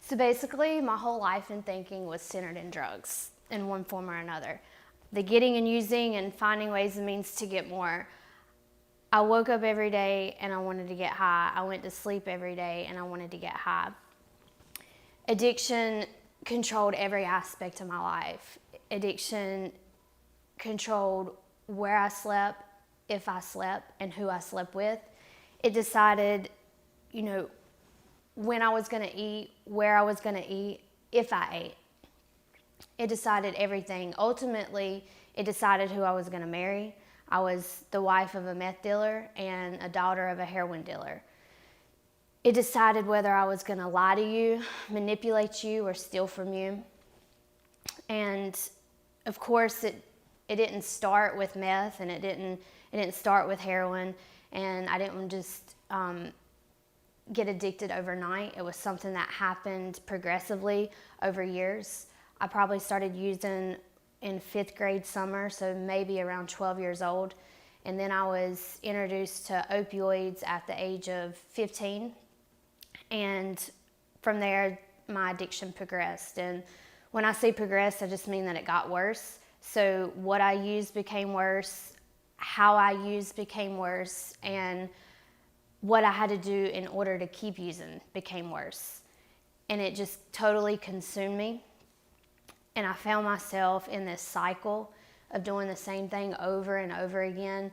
So basically, my whole life and thinking was centered in drugs in one form or another. The getting and using and finding ways and means to get more. I woke up every day and I wanted to get high. I went to sleep every day and I wanted to get high. Addiction controlled every aspect of my life. Addiction controlled where I slept, if I slept, and who I slept with. It decided, when I was going to eat, where I was going to eat, if I ate. It decided everything. Ultimately, it decided who I was going to marry. I was the wife of a meth dealer and a daughter of a heroin dealer. It decided whether I was going to lie to you, manipulate you, or steal from you. And of course, it didn't start with meth, and it didn't start with heroin, and I didn't just get addicted overnight. It was something that happened progressively over years. I probably started using in 5th grade summer, so maybe around 12 years old. And then I was introduced to opioids at the age of 15. And from there, my addiction progressed. And when I say progressed, I just mean that it got worse. So what I used became worse, how I used became worse, and what I had to do in order to keep using became worse. And it just totally consumed me. And I found myself in this cycle of doing the same thing over and over again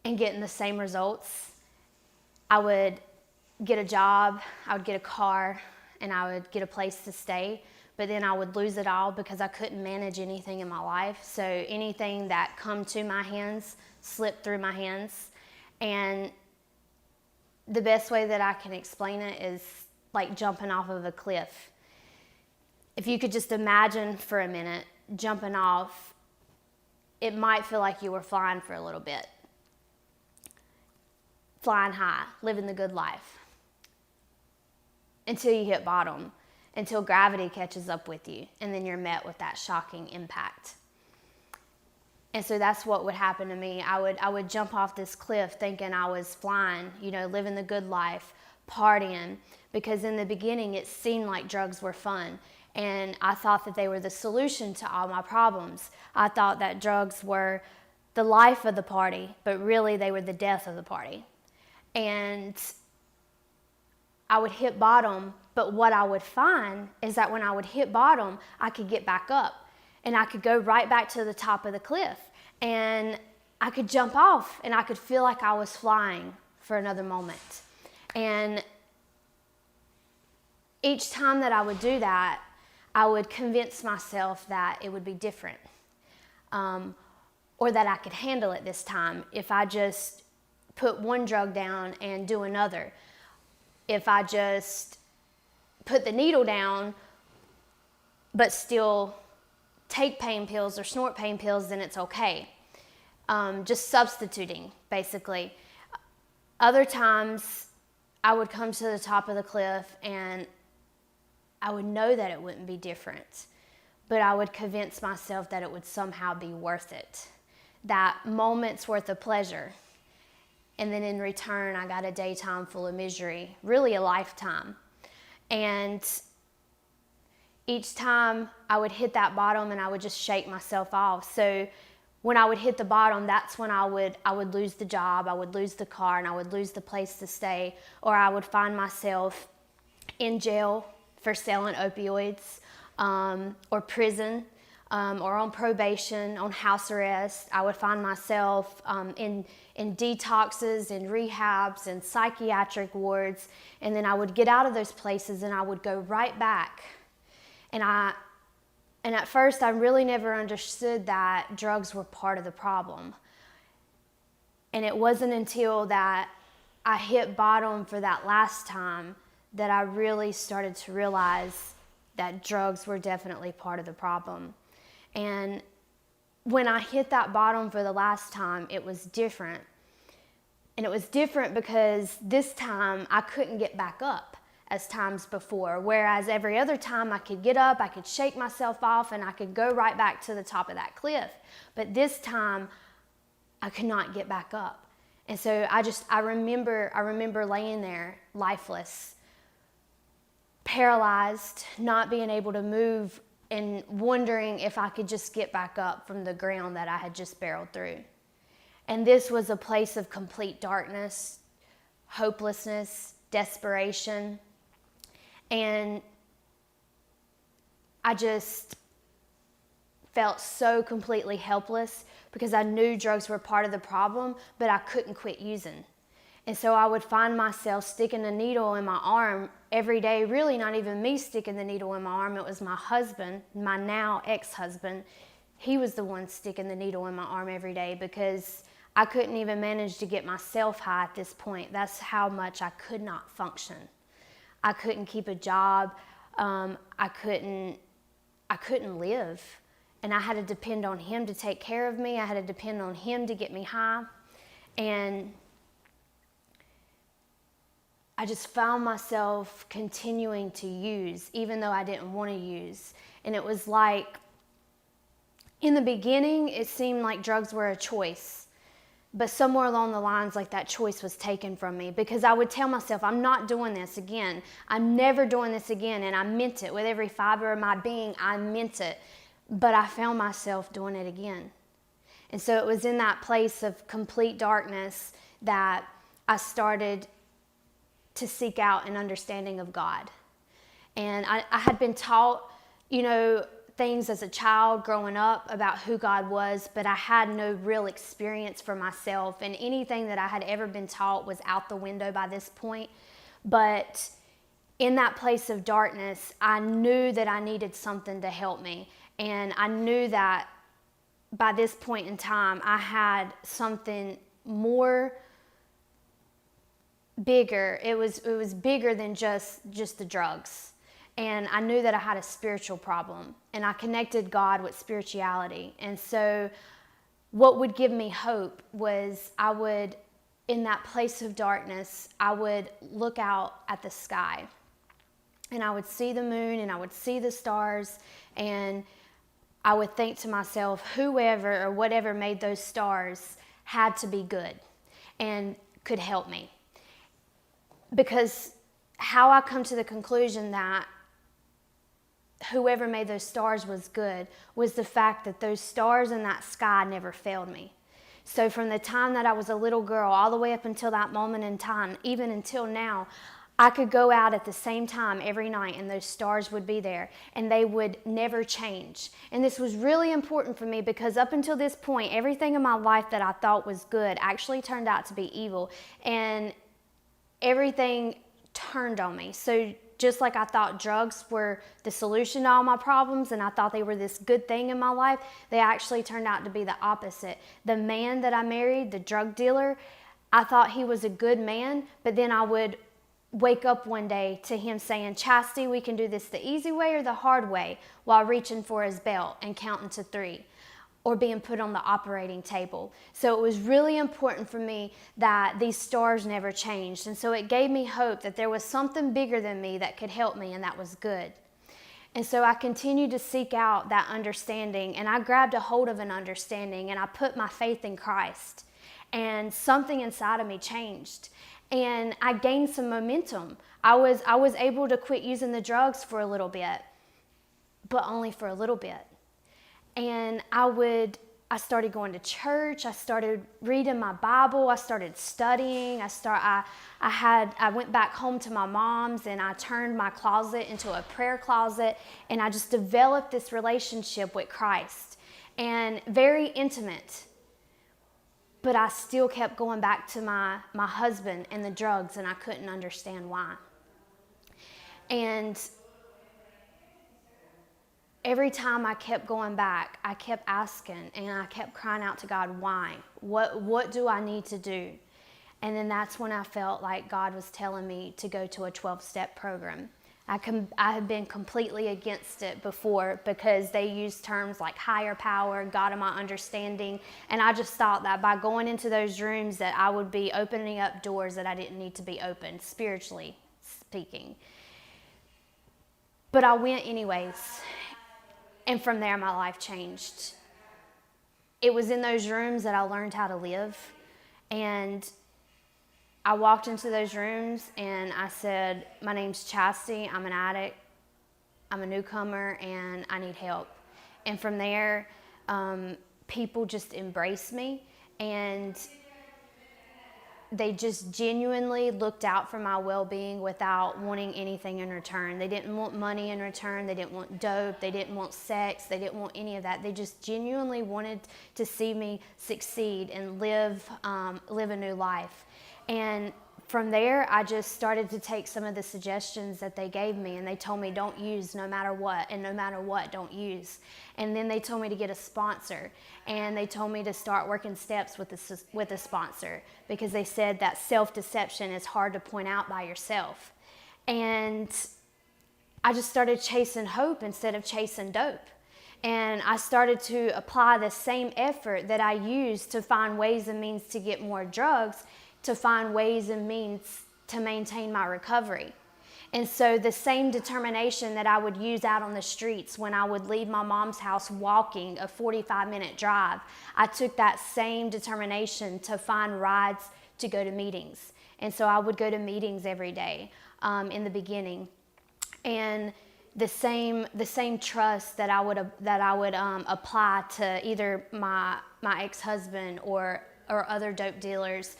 and getting the same results. I would get a job, I would get a car, and I would get a place to stay. But then I would lose it all because I couldn't manage anything in my life. So anything that come to my hands slipped through my hands. And the best way that I can explain it is like jumping off of a cliff. If you could just imagine for a minute jumping off, it might feel like you were flying for a little bit. Flying high, living the good life. Until you hit bottom, until gravity catches up with you, and then you're met with that shocking impact. And so that's what would happen to me. I would jump off this cliff thinking I was flying, living the good life, partying, because in the beginning it seemed like drugs were fun. And I thought that they were the solution to all my problems. I thought that drugs were the life of the party, but really they were the death of the party. And I would hit bottom, but what I would find is that when I would hit bottom, I could get back up. And I could go right back to the top of the cliff. And I could jump off and I could feel like I was flying for another moment. And each time that I would do that, I would convince myself that it would be different. Or that I could handle it this time if I just put one drug down and do another. If I just put the needle down but still take pain pills or snort pain pills, then it's okay. Just substituting, basically. Other times, I would come to the top of the cliff and I would know that it wouldn't be different, but I would convince myself that it would somehow be worth it. That moment's worth of pleasure. And then in return, I got a daytime full of misery, really a lifetime. And each time I would hit that bottom and I would just shake myself off. So when I would hit the bottom, that's when I would lose the job, I would lose the car, and I would lose the place to stay, or I would find myself in jail for selling opioids, or prison, or on probation, on house arrest. I would find myself in detoxes, in rehabs, and psychiatric wards, and then I would get out of those places and I would go right back. And at first, I really never understood that drugs were part of the problem. And it wasn't until that I hit bottom for that last time that I really started to realize that drugs were definitely part of the problem. And when I hit that bottom for the last time, it was different. And it was different because this time I couldn't get back up as times before, whereas every other time I could get up, I could shake myself off, and I could go right back to the top of that cliff. But this time, I could not get back up. And so I remember laying there lifeless, paralyzed, not being able to move, and wondering if I could just get back up from the ground that I had just barreled through. And this was a place of complete darkness, hopelessness, desperation. And I just felt so completely helpless because I knew drugs were part of the problem, but I couldn't quit using. And so I would find myself sticking a needle in my arm every day, really not even me sticking the needle in my arm. It was my husband, my now ex-husband. He was the one sticking the needle in my arm every day because I couldn't even manage to get myself high at this point. That's how much I could not function. I couldn't keep a job. I couldn't live. And I had to depend on him to take care of me. I had to depend on him to get me high. And I just found myself continuing to use, even though I didn't want to use. And it was like, in the beginning, it seemed like drugs were a choice. But somewhere along the lines, like that choice was taken from me, because I would tell myself, I'm not doing this again. I'm never doing this again. And I meant it with every fiber of my being. I meant it. But I found myself doing it again. And so it was in that place of complete darkness that I started to seek out an understanding of God. And I had been taught, things as a child growing up about who God was, but I had no real experience for myself. And anything that I had ever been taught was out the window by this point. But in that place of darkness, I knew that I needed something to help me. And I knew that by this point in time, I had something more bigger. It was bigger than just the drugs. And I knew that I had a spiritual problem. And I connected God with spirituality. And so what would give me hope was in that place of darkness, I would look out at the sky. And I would see the moon and I would see the stars. And I would think to myself, whoever or whatever made those stars had to be good and could help me. Because how I come to the conclusion that whoever made those stars was good was the fact that those stars in that sky never failed me. So from the time that I was a little girl all the way up until that moment in time, even until now, I could go out at the same time every night and those stars would be there and they would never change. And this was really important for me because up until this point, everything in my life that I thought was good actually turned out to be evil. And everything turned on me. So just like I thought drugs were the solution to all my problems and I thought they were this good thing in my life, they actually turned out to be the opposite. The man that I married, the drug dealer, I thought he was a good man, but then I would wake up one day to him saying, Chasty, we can do this the easy way or the hard way, while reaching for his belt and counting to 3. Or being put on the operating table. So it was really important for me that these stars never changed. And so it gave me hope that there was something bigger than me that could help me, and that was good. And so I continued to seek out that understanding, and I grabbed a hold of an understanding, and I put my faith in Christ. And something inside of me changed. And I gained some momentum. I was able to quit using the drugs for a little bit, but only for a little bit. And I started going to church. I started reading my Bible. I started studying. I went back home to my mom's and I turned my closet into a prayer closet, and I just developed this relationship with Christ, and very intimate. But I still kept going back to my husband and the drugs, and I couldn't understand why. And every time I kept going back, I kept asking and I kept crying out to God, why? What do I need to do? And then that's when I felt like God was telling me to go to a 12-step program. I had been completely against it before because they used terms like higher power, God of my understanding. And I just thought that by going into those rooms that I would be opening up doors that I didn't need to be opened, spiritually speaking. But I went anyways. And from there, my life changed. It was in those rooms that I learned how to live. And I walked into those rooms and I said, my name's Chasty, I'm an addict, I'm a newcomer, and I need help. And from there, people just embraced me, and they just genuinely looked out for my well-being without wanting anything in return. They didn't want money in return. They didn't want dope. They didn't want sex. They didn't want any of that. They just genuinely wanted to see me succeed and live a new life. And from there, I just started to take some of the suggestions that they gave me, and they told me don't use no matter what, and no matter what, don't use. And then they told me to get a sponsor, and they told me to start working steps with a sponsor, because they said that self-deception is hard to point out by yourself. And I just started chasing hope instead of chasing dope. And I started to apply the same effort that I used to find ways and means to get more drugs, to find ways and means to maintain my recovery. And so the same determination that I would use out on the streets when I would leave my mom's house walking a 45-minute drive, I took that same determination to find rides to go to meetings. And so I would go to meetings every day in the beginning. And the same trust that I would apply to either my ex-husband or other dope dealers,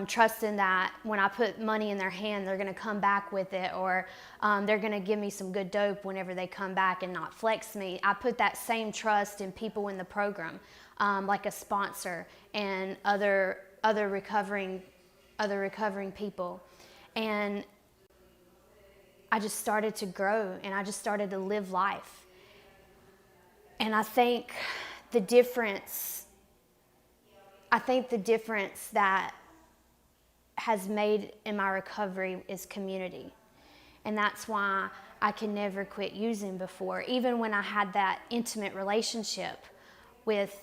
trusting that when I put money in their hand, they're going to come back with it, or they're going to give me some good dope whenever they come back and not flex me. I put that same trust in people in the program, like a sponsor and other recovering people. And I just started to grow, and I just started to live life. And I think the difference that has made in my recovery is community. And that's why I can never quit using before. Even when I had that intimate relationship with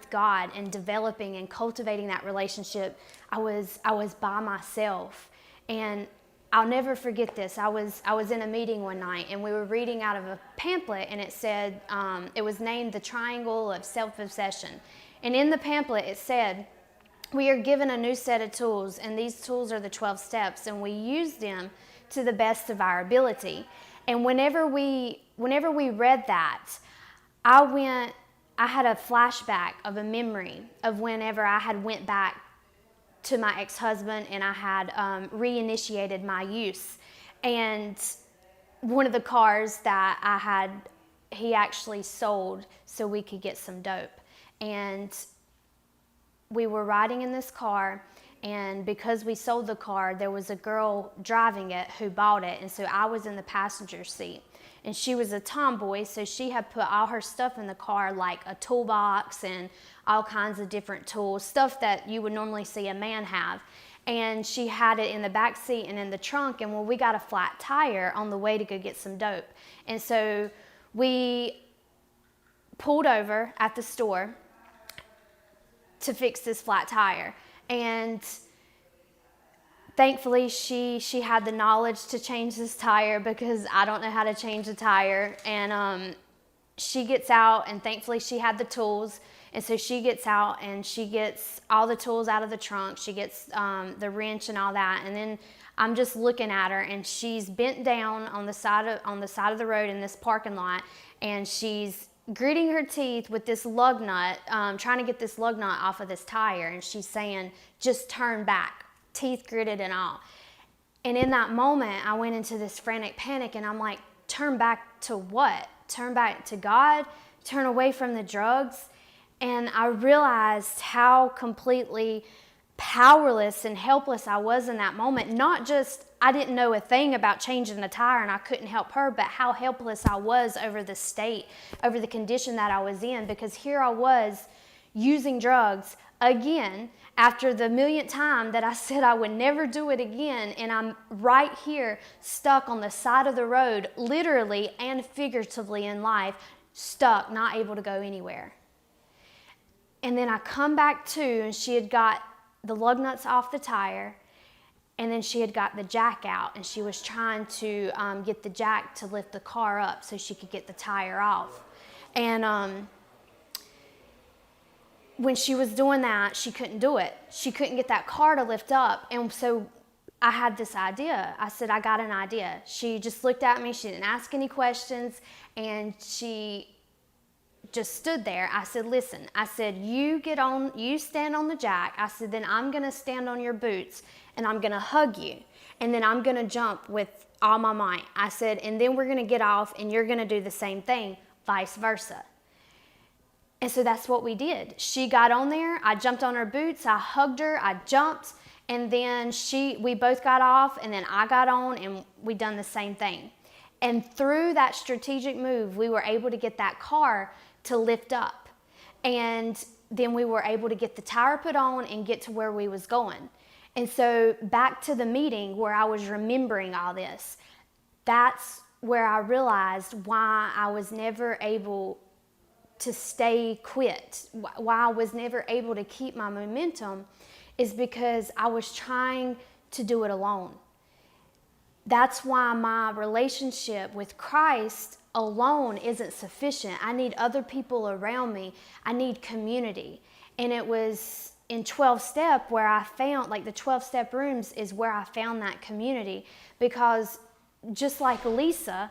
God and developing and cultivating that relationship, I was by myself. And I'll never forget this. I was in a meeting one night, and we were reading out of a pamphlet, and it said, it was named The Triangle of Self-Obsession. And in the pamphlet it said, we are given a new set of tools, and these tools are the 12 steps, and we use them to the best of our ability. And whenever we read that, I had a flashback of a memory of whenever I had went back to my ex-husband and I had reinitiated my use. And one of the cars that he actually sold so we could get some dope. And we were riding in this car, and because we sold the car, there was a girl driving it who bought it, and so I was in the passenger seat. And she was a tomboy, so she had put all her stuff in the car, like a toolbox and all kinds of different tools, stuff that you would normally see a man have. And she had it in the back seat and in the trunk, and well, we got a flat tire on the way to go get some dope. And so we pulled over at the store to fix this flat tire. And thankfully, she had the knowledge to change this tire, because I don't know how to change a tire. And she gets out, and thankfully she had the tools. And so she gets out and she gets all the tools out of the trunk. She gets the wrench and all that. And then I'm just looking at her, and she's bent down on the side of the road in this parking lot, and she's gritting her teeth with this lug nut, trying to get this lug nut off of this tire, and she's saying, just turn back, teeth gritted and all. And in that moment, I went into this frantic panic, and I'm like, turn back to what? Turn back to God? Turn away from the drugs? And I realized how completely powerless and helpless I was in that moment. Not just I didn't know a thing about changing the tire and I couldn't help her, but how helpless I was over the state, over the condition that I was in, because here I was using drugs again after the millionth time that I said I would never do it again, and I'm right here stuck on the side of the road, literally and figuratively in life, stuck, not able to go anywhere. And then I come back to, and she had got the lug nuts off the tire, and then she had got the jack out, and she was trying to get the jack to lift the car up so she could get the tire off. And when she was doing that, she couldn't do it. She couldn't get that car to lift up. And so I had this idea. I said, I got an idea. She just looked at me. She didn't ask any questions. And she just stood there. I said, listen, I said, you stand on the jack. I said, then I'm going to stand on your boots and I'm going to hug you. And then I'm going to jump with all my might. I said, and then we're going to get off and you're going to do the same thing, vice versa. And so that's what we did. She got on there. I jumped on her boots. I hugged her. I jumped. And then we both got off, and then I got on, and we done the same thing. And through that strategic move, we were able to get that car to lift up. And then we were able to get the tire put on and get to where we was going. And so back to the meeting where I was remembering all this, that's where I realized why I was never able to stay quit, why I was never able to keep my momentum, is because I was trying to do it alone. That's why my relationship with Christ alone isn't sufficient. I need other people around me. I need community. And it was in 12-step where I found, like the 12-step rooms is where I found that community, because just like Lisa,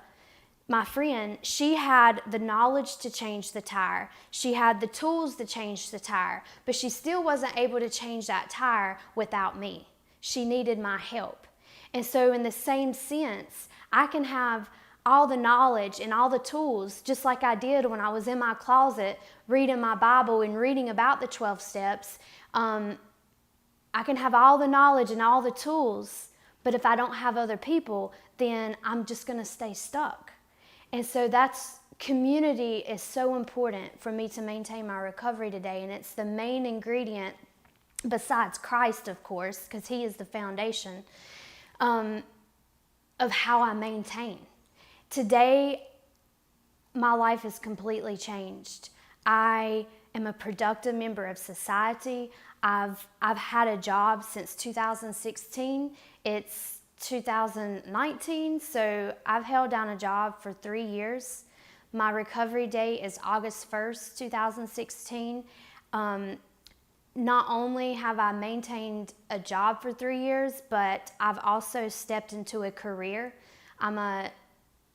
my friend, she had the knowledge to change the tire. She had the tools to change the tire, but she still wasn't able to change that tire without me. She needed my help. And so in the same sense, I can have all the knowledge and all the tools, just like I did when I was in my closet reading my Bible and reading about the 12 steps. I can have all the knowledge and all the tools, but if I don't have other people, then I'm just going to stay stuck. And so community is so important for me to maintain my recovery today. And it's the main ingredient, besides Christ, of course, because he is the foundation, of how I maintain. Today, my life is completely changed. I am a productive member of society. I've had a job since 2016. It's 2019, so I've held down a job for 3 years. My recovery date is August 1st, 2016. Not only have I maintained a job for 3 years, but I've also stepped into a career. I'm a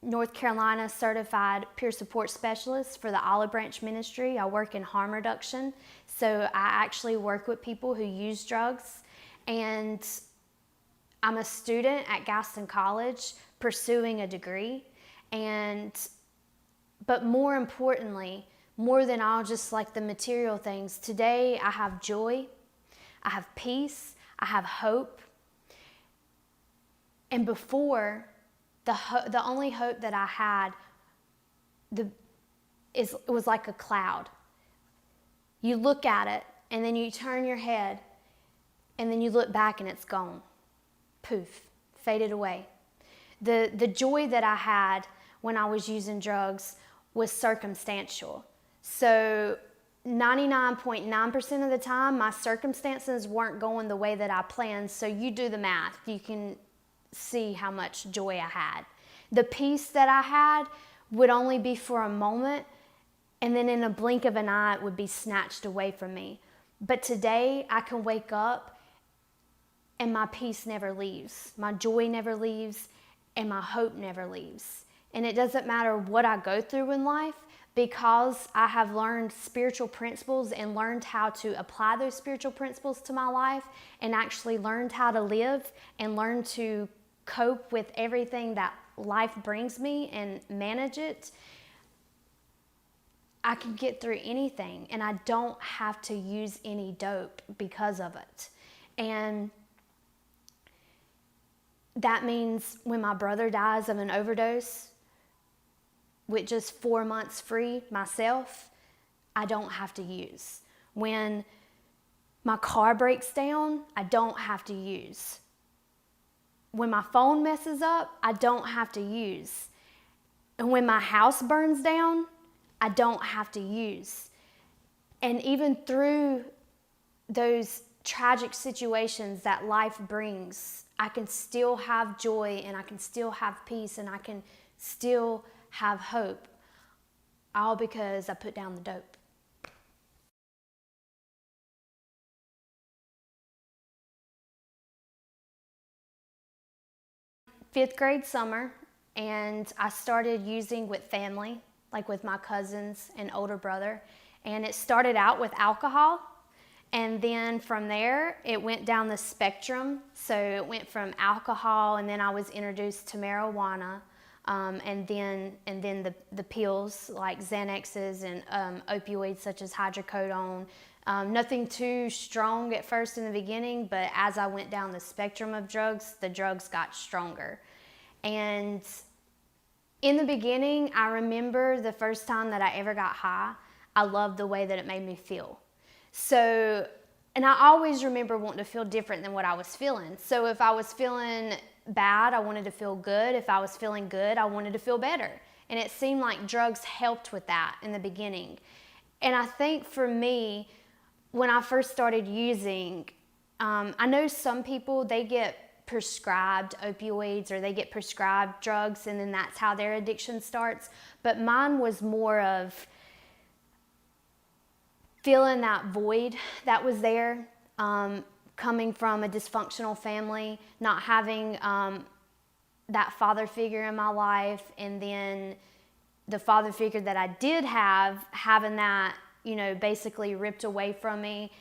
North Carolina certified peer support specialist for the Olive Branch Ministry. I work in harm reduction, so I actually work with people who use drugs. And I'm a student at Gaston College pursuing a degree. But more importantly, more than all just like the material things, today I have joy, I have peace, I have hope. And before, the only hope that I had it was like a cloud. You look at it and then you turn your head and then you look back and it's gone. Poof, faded away. The joy that I had when I was using drugs was circumstantial. So 99.9% of the time, my circumstances weren't going the way that I planned. So you do the math. You can see how much joy I had. The peace that I had would only be for a moment, and then in a blink of an eye, it would be snatched away from me. But today, I can wake up and my peace never leaves. My joy never leaves, and my hope never leaves. And it doesn't matter what I go through in life, because I have learned spiritual principles and learned how to apply those spiritual principles to my life, and actually learned how to live and learn to cope with everything that life brings me and manage it. I can get through anything, and I don't have to use any dope because of it. And that means when my brother dies of an overdose, with just 4 months free myself, I don't have to use. When my car breaks down, I don't have to use. When my phone messes up, I don't have to use. And when my house burns down, I don't have to use. And even through those tragic situations that life brings, I can still have joy, and I can still have peace, and I can still have hope, all because I put down the dope. fifth grade summer, and I started using with family, like with my cousins and older brother. And it started out with alcohol, and then from there it went down the spectrum. So it went from alcohol, and then I was introduced to marijuana, and then the pills like Xanaxes and opioids such as hydrocodone. Nothing too strong at first in the beginning, but as I went down the spectrum of drugs, the drugs got stronger. And in the beginning, I remember the first time that I ever got high, I loved the way that it made me feel. So, and I always remember wanting to feel different than what I was feeling. So if I was feeling bad, I wanted to feel good. If I was feeling good, I wanted to feel better. And it seemed like drugs helped with that in the beginning. And I think for me, when I first started using, I know some people, they get prescribed opioids or they get prescribed drugs, and then that's how their addiction starts. But mine was more of feeling that void that was there, coming from a dysfunctional family, not having that father figure in my life, and then the father figure that I did have, having that, basically ripped away from me.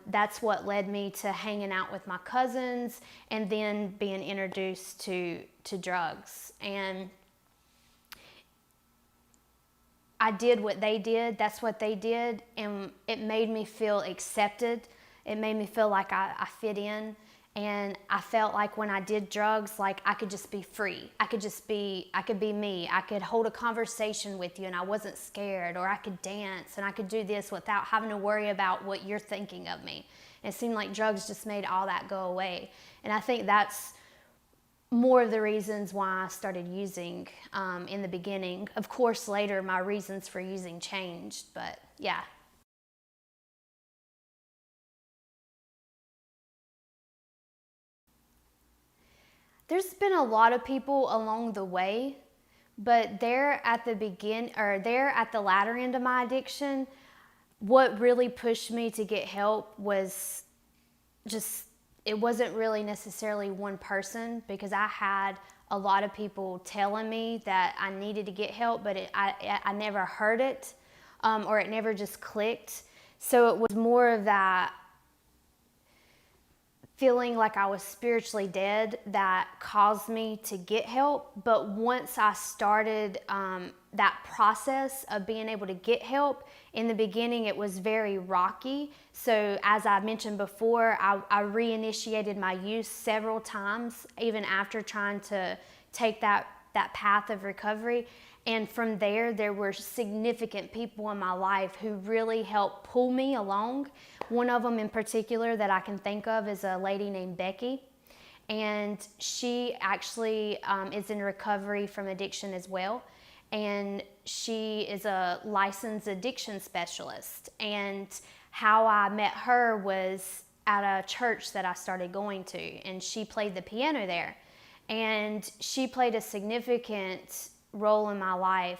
That's what led me to hanging out with my cousins and then being introduced to drugs. And I did what they did, that's what they did, and it made me feel accepted. It made me feel like I fit in, and I felt like when I did drugs, like I could just be free. I could be me. I could hold a conversation with you and I wasn't scared, or I could dance and I could do this without having to worry about what you're thinking of me. And it seemed like drugs just made all that go away. And I think that's more of the reasons why I started using in the beginning. Of course, later my reasons for using changed, but yeah. There's been a lot of people along the way, but there at the latter end of my addiction, what really pushed me to get help was just, it wasn't really necessarily one person, because I had a lot of people telling me that I needed to get help, but I never heard it, or it never just clicked. So it was more of that feeling like I was spiritually dead that caused me to get help. But once I started that process of being able to get help, in the beginning it was very rocky. So as I mentioned before, I reinitiated my use several times, even after trying to take that path of recovery. And from there were significant people in my life who really helped pull me along. One of them in particular that I can think of is a lady named Becky. And she actually is in recovery from addiction as well. And she is a licensed addiction specialist. And how I met her was at a church that I started going to, and she played the piano there. And she played a significant role in my life.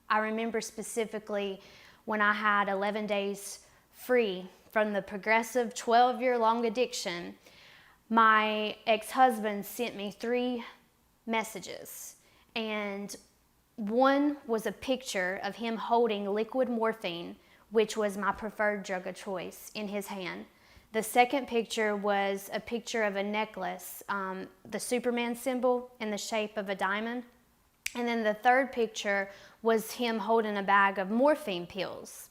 I remember specifically when I had 11 days free from the progressive 12-year-long addiction, my ex-husband sent me 3 messages, and one was a picture of him holding liquid morphine, which was my preferred drug of choice, in his hand. The second picture was a picture of a necklace, the Superman symbol in the shape of a diamond. And then the third picture was him holding a bag of morphine pills.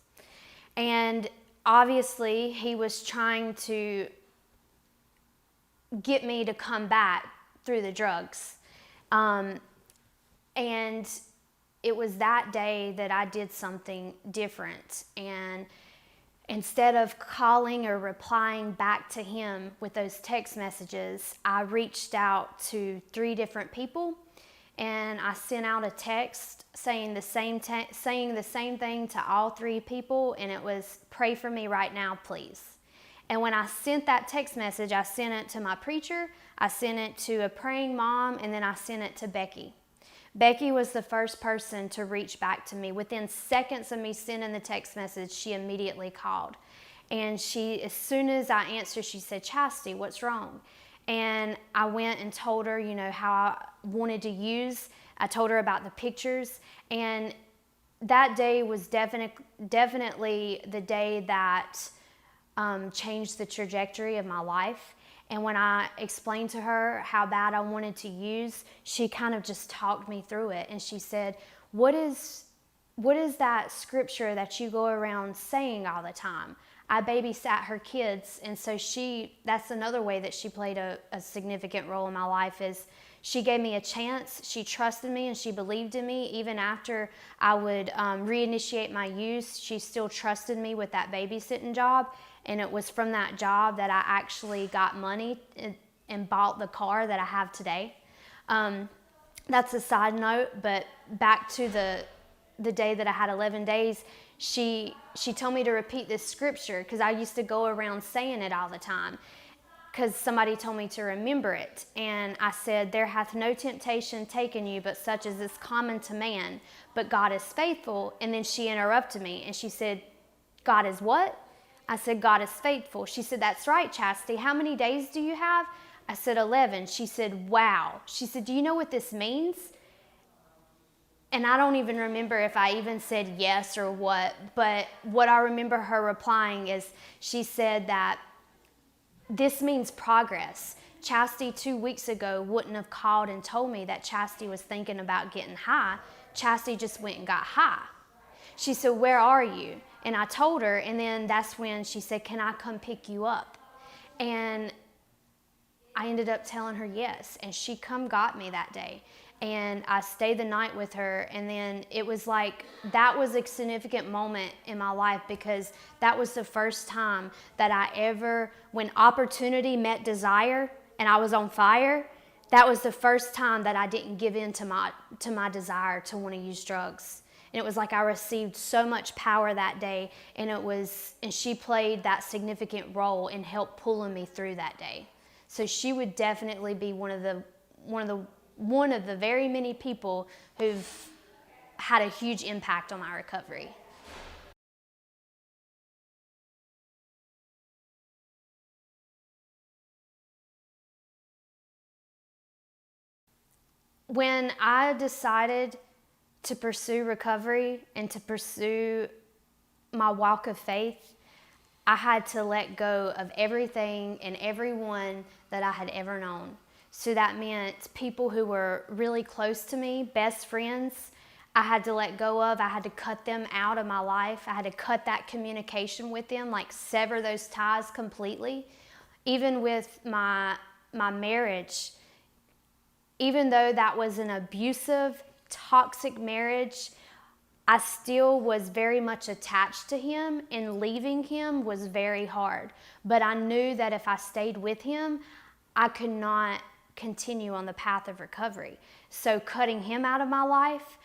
And obviously he was trying to get me to come back through the drugs. And it was that day that I did something different. And instead of calling or replying back to him with those text messages, I reached out to 3 different people, and I sent out a text saying the same thing to all 3 people, and it was, "Pray for me right now, please." And when I sent that text message, I sent it to my preacher, I sent it to a praying mom, and then I sent it to Becky. Becky was the first person to reach back to me. Within seconds of me sending the text message, she immediately called. And as soon as I answered, she said, "Chasty, what's wrong?" And I went and told her, you know, how I wanted to use. I told her about the pictures, and that day was definitely the day that changed the trajectory of my life. And when I explained to her how bad I wanted to use, she kind of just talked me through it. And she said, what is that scripture that you go around saying all the time? I babysat her kids, and so that's another way that she played a significant role in my life. Is she gave me a chance, she trusted me, and she believed in me. Even after I would reinitiate my use, she still trusted me with that babysitting job. And it was from that job that I actually got money and bought the car that I have today. That's a side note, but back to the day that I had 11 days, she told me to repeat this scripture, because I used to go around saying it all the time, because somebody told me to remember it. And I said, there hath no temptation taken you but such as is common to man, but God is faithful. And then she interrupted me and she said, God is what? I said, God is faithful. She said, that's right, Chasty. How many days do you have? I said, 11. She said, wow. She said, do you know what this means? And I don't even remember if I even said yes or what, but what I remember her replying is she said that this means progress. Chasty 2 weeks ago wouldn't have called and told me that Chasty was thinking about getting high. Chasty just went and got high. She said, where are you? And I told her, and then that's when she said, can I come pick you up? And I ended up telling her yes, and she come got me that day. And I stayed the night with her, and then it was like, that was a significant moment in my life, because that was the first time that I ever, when opportunity met desire and I was on fire, that was the first time that I didn't give in to my desire to want to use drugs. And it was like I received so much power that day, and she played that significant role in help pulling me through that day. So she would definitely be one of the very many people who've had a huge impact on my recovery. When I decided to pursue recovery and to pursue my walk of faith, I had to let go of everything and everyone that I had ever known. So that meant people who were really close to me, best friends, I had to let go of. I had to cut them out of my life. I had to cut that communication with them, like sever those ties completely. Even with my marriage, even though that was an abusive, toxic marriage, I still was very much attached to him, and leaving him was very hard. But I knew that if I stayed with him, I could not continue on the path of recovery. So cutting him out of my life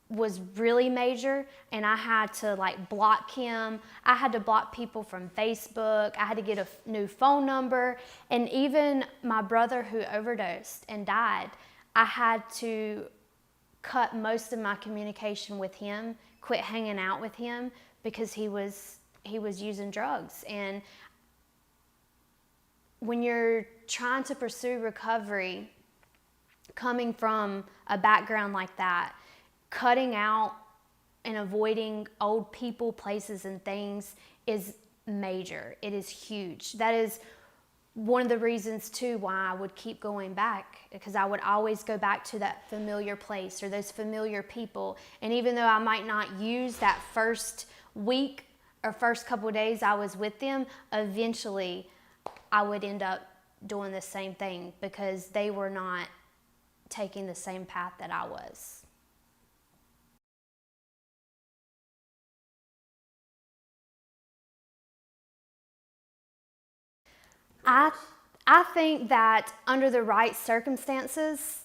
was really major, and I had to block him. I had to block people from Facebook. I had to get a new phone number. And even my brother who overdosed and died, I had to cut most of my communication with him, quit hanging out with him, because he was using drugs. And when you're trying to pursue recovery, coming from a background like that, cutting out and avoiding old people, places, and things is major. It is huge. That is one of the reasons too why I would keep going back, because I would always go back to that familiar place or those familiar people. And even though I might not use that first week or first couple of days I was with them, eventually I would end up doing the same thing, because they were not taking the same path that I was. I think that under the right circumstances,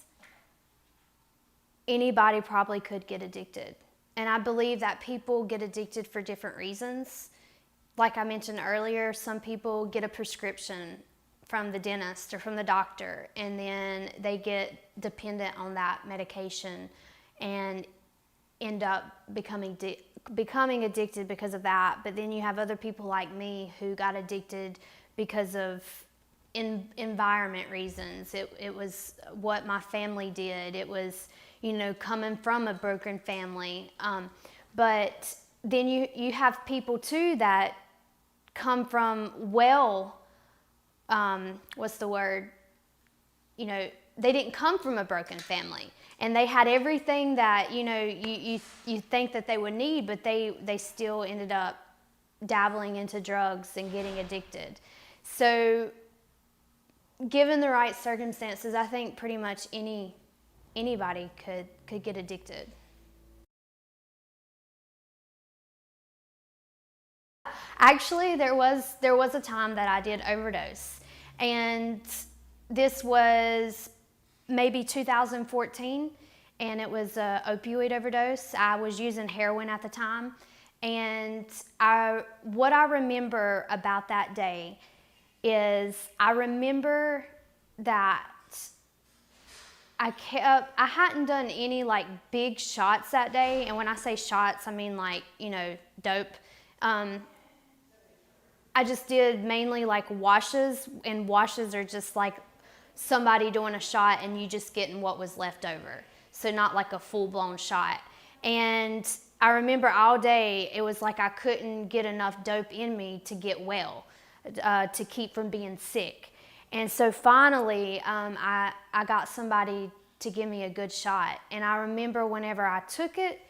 anybody probably could get addicted. And I believe that people get addicted for different reasons. Like I mentioned earlier, some people get a prescription from the dentist or from the doctor, and then they get dependent on that medication and end up becoming addicted because of that. But then you have other people like me who got addicted because of environment reasons. It was what my family did. It was, coming from a broken family. But then you have people too that come from what's the word? They didn't come from a broken family, and they had everything that you think that they would need, but they still ended up dabbling into drugs and getting addicted. So given the right circumstances, I think pretty much anybody could get addicted. Actually, there was a time that I did overdose, and this was maybe 2014, and it was an opioid overdose. I was using heroin at the time, and what I remember about that day is I remember that I hadn't done any like big shots that day, and when I say shots, I mean like, dope. I just did mainly like washes, and washes are just like somebody doing a shot and you just getting what was left over. So not like a full-blown shot. And I remember all day, it was like I couldn't get enough dope in me to get well, to keep from being sick. And so finally, I got somebody to give me a good shot. And I remember whenever I took it,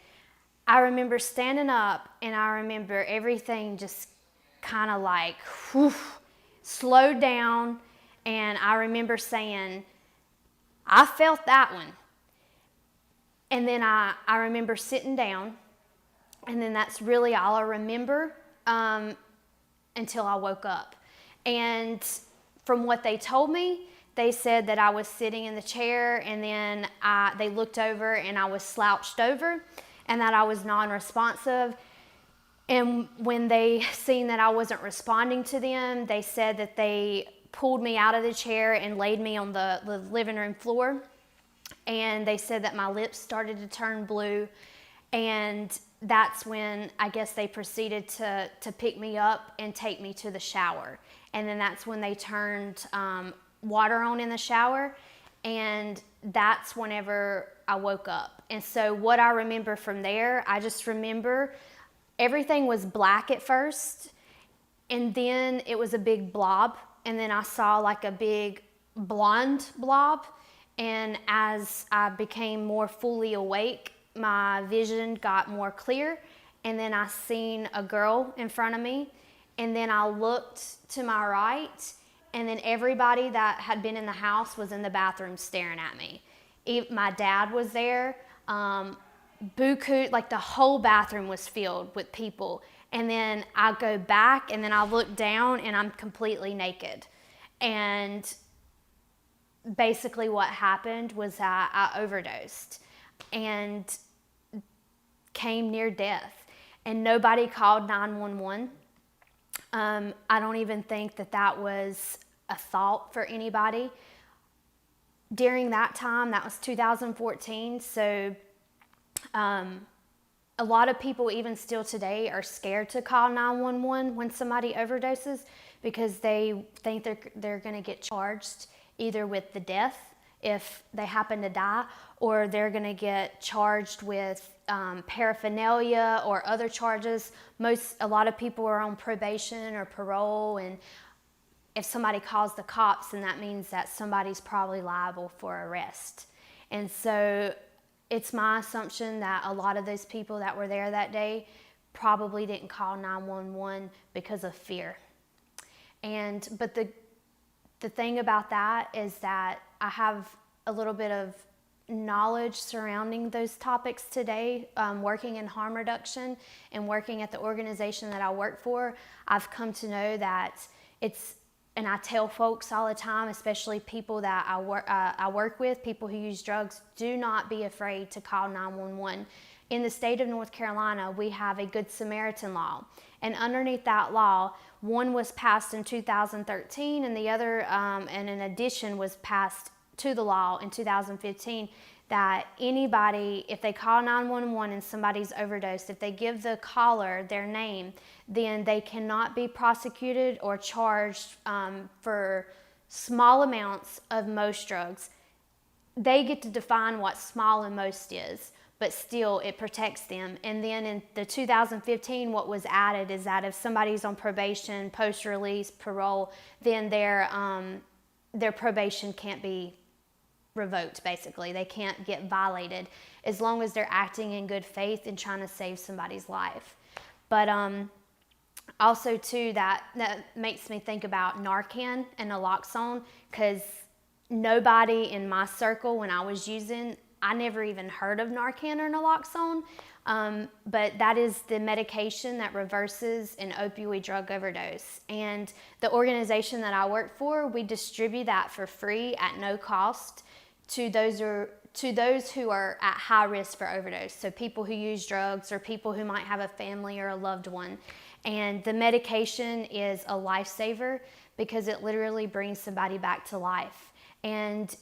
I remember standing up, and I remember everything just kind of like slowed down, and I remember saying, I felt that one. And then I remember sitting down, and then that's really all I remember until I woke up. And from what they told me, they said that I was sitting in the chair, and then they looked over and I was slouched over, and that I was non-responsive. And when they seen that I wasn't responding to them, they said that they pulled me out of the chair and laid me on the living room floor. And they said that my lips started to turn blue. And that's when I guess they proceeded to pick me up and take me to the shower. And then that's when they turned water on in the shower. And that's whenever I woke up. And so what I remember from there, I just remember everything was black at first, and then it was a big blob, and then I saw like a big blonde blob. And as I became more fully awake, my vision got more clear, and then I seen a girl in front of me, and then I looked to my right, and then everybody that had been in the house was in the bathroom staring at me. My dad was there. Buku, like the whole bathroom was filled with people. And then I go back, and then I look down, and I'm completely naked. And basically what happened was I overdosed and came near death, and nobody called 911. I don't even think that was a thought for anybody during that time. That was 2014. So a lot of people, even still today, are scared to call 911 when somebody overdoses, because they think they're going to get charged either with the death if they happen to die, or they're going to get charged with paraphernalia or other charges. A lot of people are on probation or parole, and if somebody calls the cops, then that means that somebody's probably liable for arrest. And so it's my assumption that a lot of those people that were there that day probably didn't call 911 because of fear. But the thing about that is that I have a little bit of knowledge surrounding those topics today. Working in harm reduction and working at the organization that I work for, I've come to know that and I tell folks all the time, especially people that I work with, people who use drugs, do not be afraid to call 911. In the state of North Carolina, we have a Good Samaritan law. And underneath that law, one was passed in 2013, and the other, and an addition was passed to the law in 2015, that anybody, if they call 911 and somebody's overdosed, if they give the caller their name, then they cannot be prosecuted or charged for small amounts of most drugs. They get to define what small and most is, but still it protects them. And then in the 2015, what was added is that if somebody's on probation, post-release, parole, then their probation can't be revoked, basically. They can't get violated as long as they're acting in good faith and trying to save somebody's life. But also too, that makes me think about Narcan and naloxone, because nobody in my circle when I was using, I never even heard of Narcan or naloxone, but that is the medication that reverses an opioid drug overdose. And the organization that I work for, we distribute that for free at no cost to those who are at high risk for overdose. So people who use drugs, or people who might have a family or a loved one. And the medication is a lifesaver, because it literally brings somebody back to life. And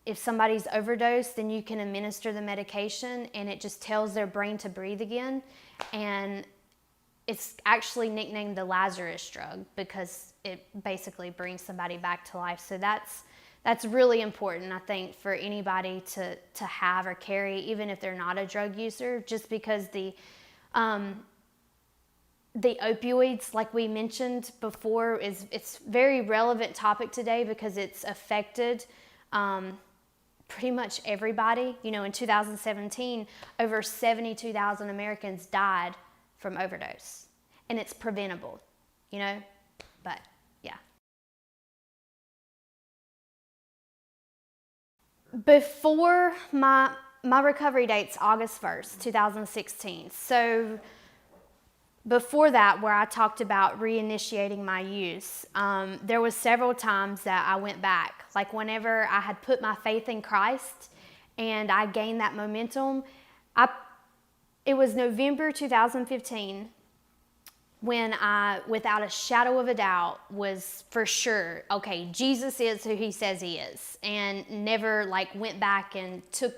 if somebody's overdosed, then you can administer the medication and it just tells their brain to breathe again. And it's actually nicknamed the Lazarus drug, because it basically brings somebody back to life. So that's really important, I think, for anybody to have or carry, even if they're not a drug user, just because the opioids, like we mentioned before, it's very relevant topic today, because it's affected pretty much everybody. You know, in 2017, over 72,000 Americans died from overdose, and it's preventable, you know, but yeah. Before my recovery date's August 1st, 2016. So before that, where I talked about reinitiating my use, there was several times that I went back. Like whenever I had put my faith in Christ and I gained that momentum, it was November 2015 when I, without a shadow of a doubt, was for sure, okay, Jesus is who he says he is, and never like went back and took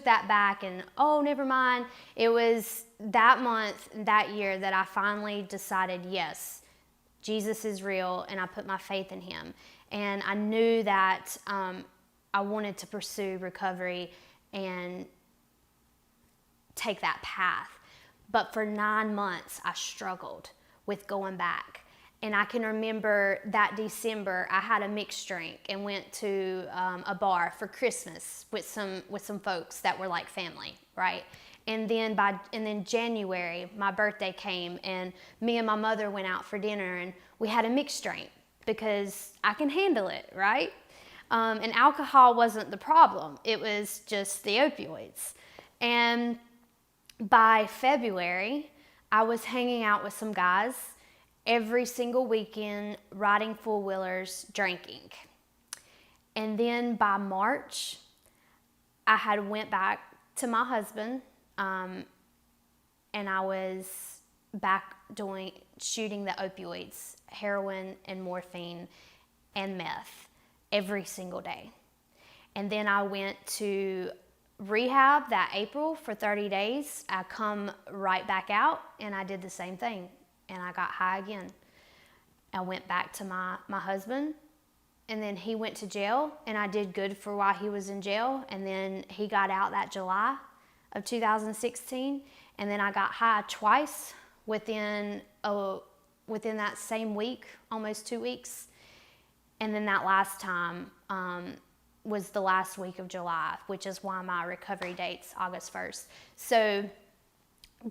that back and, oh, never mind. It was that month, that year, that I finally decided, yes, Jesus is real, and I put my faith in him. And I knew that I wanted to pursue recovery and take that path. But for 9 months, I struggled with going back. And I can remember that December, I had a mixed drink and went to a bar for Christmas with some folks that were like family, right? And then January, my birthday came, and me and my mother went out for dinner, and we had a mixed drink because I can handle it, right? And alcohol wasn't the problem; it was just the opioids. And by February, I was hanging out with some guys every single weekend, riding four-wheelers, drinking. And then by March, I had went back to my husband, and I was back shooting the opioids, heroin and morphine and meth every single day. And then I went to rehab that April for 30 days. I come right back out and I did the same thing, and I got high again. I went back to my husband, and then he went to jail, and I did good for while he was in jail, and then he got out that July of 2016, and then I got high twice within that same week, almost 2 weeks. And then that last time was the last week of July, which is why my recovery date's August 1st. So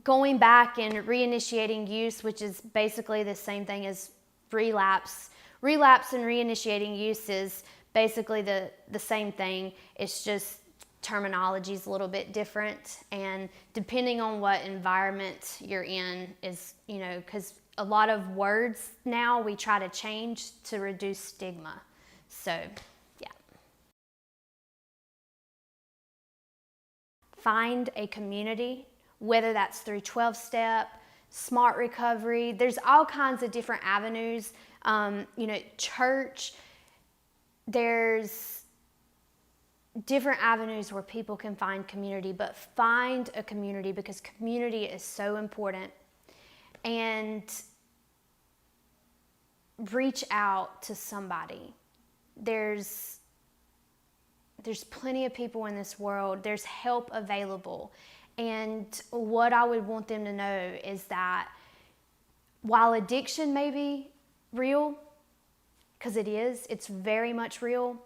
going back and reinitiating use, which is basically the same thing as relapse and reinitiating use is basically the same thing. It's just terminology is a little bit different, and depending on what environment you're in is, you know, because a lot of words now we try to change to reduce stigma. So yeah. Find a community, whether that's through 12-step, smart recovery. There's all kinds of different avenues. Church, there's different avenues where people can find community, but find a community, because community is so important. And reach out to somebody. there's plenty of people in this world. There's help available. And what I would want them to know is that while addiction may be real, because it's very much real,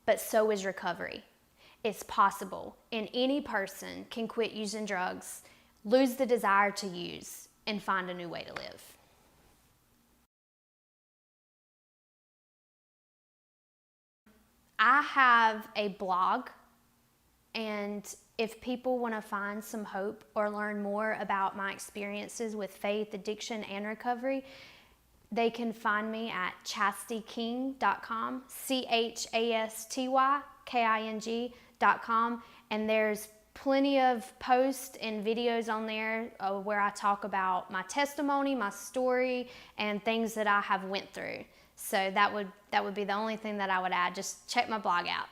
but so is recovery. It's possible. And any person can quit using drugs, lose the desire to use, and find a new way to live. I have a blog, and if people want to find some hope or learn more about my experiences with faith, addiction, and recovery, they can find me at chastyking.com, CHASTYKING.com, and there's plenty of posts and videos on there where I talk about my testimony, my story, and things that I have went through. So that would be the only thing that I would add. Just check my blog out.